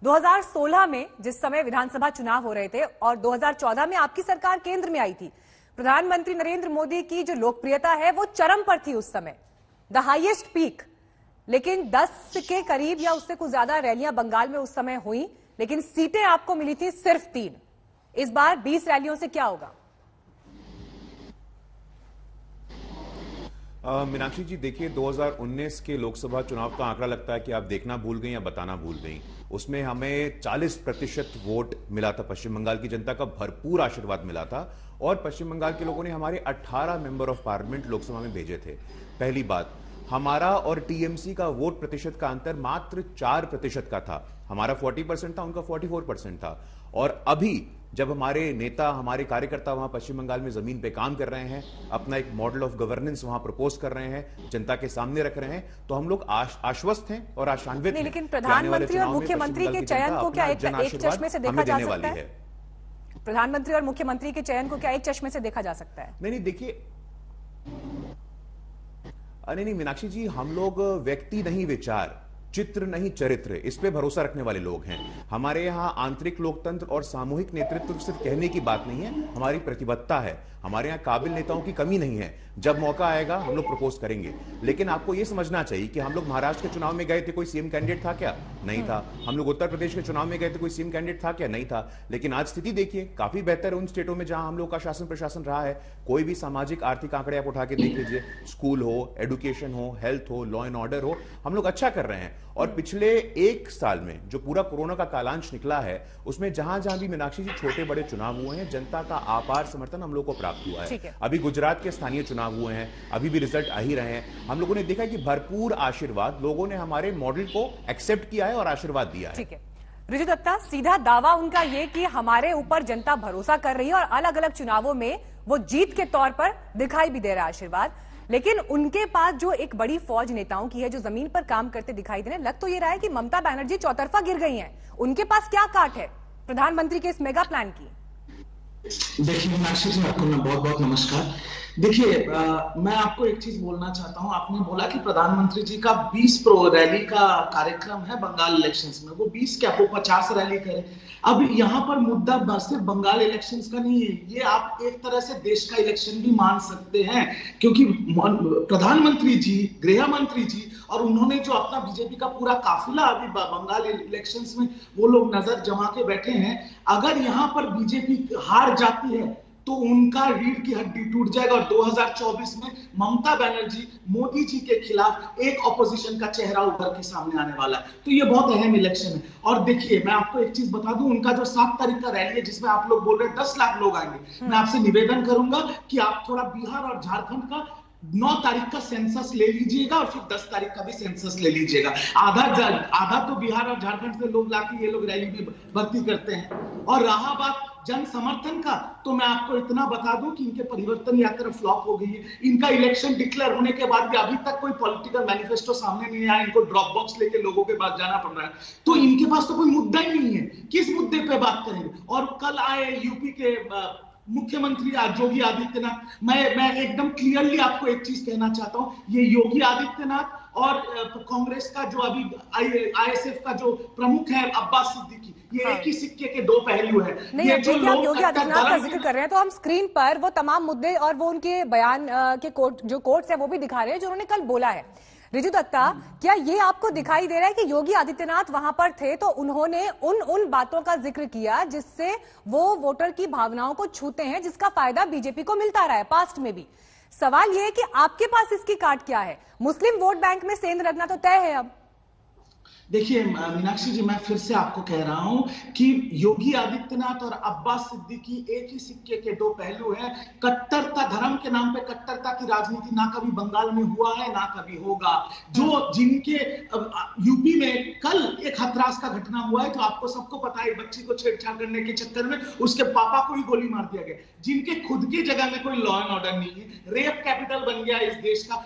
2016 में जिस समय विधानसभा चुनाव हो रहे थे और 2014 में आपकी सरकार केंद्र में आई थी, प्रधानमंत्री नरेंद्र मोदी की जो लोकप्रियता है वो चरम पर थी उस समय, द हाईएस्ट पीक। लेकिन 10 के करीब या उससे कुछ ज्यादा रैलियां बंगाल में उस समय हुई, लेकिन सीटें आपको मिली थी सिर्फ 3। इस बार 20 रैलियों से क्या होगा? मीनाक्षी जी, देखिए 2019 के लोकसभा चुनाव का आंकड़ा लगता है कि आप देखना भूल गई या बताना भूल गई। उसमें हमें 40% वोट मिला था, पश्चिम बंगाल की जनता का भरपूर आशीर्वाद मिला था और पश्चिम बंगाल के लोगों ने हमारे 18 मेंबर ऑफ पार्लियामेंट लोकसभा में भेजे थे। पहली बात, हमारा और टीएमसी का वोट प्रतिशत का अंतर मात्र 4% का था। हमारा 40% था, उनका 44% था। और अभी जब हमारे नेता, हमारे कार्यकर्ता वहां पश्चिम बंगाल में जमीन पे काम कर रहे हैं, अपना एक मॉडल ऑफ गवर्नेंस वहां प्रपोज कर रहे हैं, जनता के सामने रख रहे हैं, तो हम लोग आश्वस्त हैं और आशान्वित हैं। लेकिन प्रधानमंत्री और मुख्यमंत्री के चयन को क्या एक चश्मे से देखा जा सकता है? प्रधानमंत्री और मुख्यमंत्री के चयन को क्या एक चश्मे से देखा जा सकता है? नहीं, देखिए, नहीं मीनाक्षी जी, हम लोग व्यक्ति नहीं विचार, चित्र नहीं चरित्र, इस पे भरोसा रखने वाले लोग हैं। हमारे यहाँ आंतरिक लोकतंत्र और सामूहिक नेतृत्व सिर्फ कहने की बात नहीं है, हमारी प्रतिबद्धता है। हमारे यहाँ काबिल नेताओं की कमी नहीं है। जब मौका आएगा हम लोग प्रपोज करेंगे। लेकिन आपको यह समझना चाहिए कि हम लोग महाराष्ट्र के चुनाव में गए थे, कोई सीएम कैंडिडेट था क्या? नहीं था। हम लोग उत्तर प्रदेश के चुनाव में गए थे, कोई सीएम कैंडिडेट था क्या? नहीं था। लेकिन आज स्थिति देखिए, काफी बेहतर है उन स्टेटों में जहां हम लोग का शासन प्रशासन रहा है। कोई भी सामाजिक आर्थिक आंकड़े आप उठा के देख लीजिए, स्कूल हो, एडुकेशन हो, हेल्थ हो, लॉ एंड ऑर्डर हो, हम लोग अच्छा कर रहे हैं। और पिछले 1 साल में जो पूरा कोरोना का कालांश निकला है, उसमें जहां जहां भी मीनाक्षी जी छोटे बड़े चुनाव हुए हैं, जनता का अपार समर्थन हम लोग को प्राप्त हुआ है। अभी गुजरात के स्थानीय चुनाव हुए हैं, अभी भी रिजल्ट आ ही रहे हैं। हम लोगों ने देखा कि भरपूर आशीर्वाद, लोगों ने हमारे मॉडल को एक्सेप्ट किया है और आशीर्वाद दिया है। ठीक है ऋजु दत्ता, सीधा दावा उनका ये कि हमारे ऊपर जनता भरोसा कर रही है और अलग अलग चुनावों में वो जीत के तौर पर दिखाई भी दे रहा है आशीर्वाद। लेकिन उनके पास जो एक बड़ी फौज नेताओं की है जो जमीन पर काम करते दिखाई दे रहे हैं, लग तो ये रहा है कि ममता बनर्जी चौतरफा गिर गई हैं। उनके पास क्या काट है प्रधानमंत्री के इस मेगा प्लान की? देखिए मीनाक्षी जी, आपको मैं बहुत बहुत नमस्कार। देखिए, मैं आपको एक चीज बोलना चाहता हूं। आपने बोला कि प्रधानमंत्री जी का 20 प्रो रैली का कार्यक्रम है बंगाल इलेक्शंस में। वो 20 क्या, वो 50 रैली करे। अब यहाँ पर मुद्दा सिर्फ बंगाल इलेक्शंस का नहीं है, ये आप एक तरह से देश का इलेक्शन भी मान सकते हैं, क्योंकि प्रधानमंत्री जी, गृह मंत्री जी और उन्होंने जो अपना बीजेपी का पूरा काफिला अभी बंगाल इलेक्शंस में वो लोग नजर जमा के बैठे हैं। अगर यहाँ पर बीजेपी हार जाती है तो उनका रीढ़ की हड्डी टूट जाएगा और 2024 में ममता बनर्जी मोदी जी के खिलाफ एक ऑपोजिशन का चेहरा उभर के सामने आने वाला है। तो ये बहुत अहम इलेक्शन है। और देखिए, मैं आपको एक चीज बता दूं, उनका जो 7 तारीख का रैली है जिसमें आप लोग बोल रहे हैं 10 लाख लोग आएंगे, मैं आपसे निवेदन करूंगा कि आप थोड़ा बिहार और झारखंड का 9 तारीख का सेंसस ले लीजिएगा और फिर 10 तारीख का भी सेंसस ले लीजिएगा। आधा तो बिहार और झारखंड से लोग लाके ये लोग रैली में भर्ती करते हैं। और रहा बात जन समर्थन का, तो मैं आपको इतना बता दूं कि इनके परिवर्तन यात्रा फ्लॉप हो गई है। इनका इलेक्शन डिक्लेयर होने के बाद भी अभी तक कोई पॉलिटिकल मैनिफेस्टो सामने नहीं आया। इनको ड्रॉप बॉक्स लेके लोगों के पास जाना पड़ रहा है। तो इनके पास तो कोई मुद्दा ही नहीं है, किस मुद्दे पे बात करेंगे? और कल आए यूपी के मुख्यमंत्री योगी आदित्यनाथ, मैं एकदम क्लियरली आपको एक चीज कहना चाहता हूं, ये योगी आदित्यनाथ और कांग्रेस का जो अभी आईएसएफ का जो प्रमुख है अब्बास सिद्दीकी, ये एक ही सिक्के के 2 पहलू है। ये जो लोग योगी आदित्यनाथ का जिक्र कर रहे हैं, तो हम स्क्रीन पर वो तमाम मुद्दे और वो उनके बयान के कोट्स है वो भी दिखा रहे हैं जो उन्होंने कल बोला है। ऋजु दत्ता, क्या ये आपको दिखाई दे रहा है कि योगी आदित्यनाथ वहां पर थे तो उन्होंने उन बातों का जिक्र किया जिससे वो वोटर की भावनाओं को छूते हैं, जिसका फायदा बीजेपी को मिलता रहा है पास्ट में भी? सवाल यह है कि आपके पास इसकी काट क्या है? मुस्लिम वोट बैंक में सेंध लगना तो तय है अब। देखिए मीनाक्षी जी, मैं फिर से आपको कह रहा हूं कि योगी आदित्यनाथ और अब्बास सिद्दीकी एक ही सिक्के के 2 पहलू हैं। कट्टरता, धर्म के नाम पे कट्टरता की राजनीति ना कभी बंगाल में हुआ है ना कभी होगा। जो जिनके यूपी में कल एक हथरास का घटना हुआ है, जो आपको सबको पता है, बच्ची को छेड़छाड़ करने के चक्कर में उसके पापा को ही गोली मार दिया गया, जिनके खुद की जगह में कोई लॉ एंड ऑर्डर नहीं है, रेप कैपिटल बन गया इस देश का।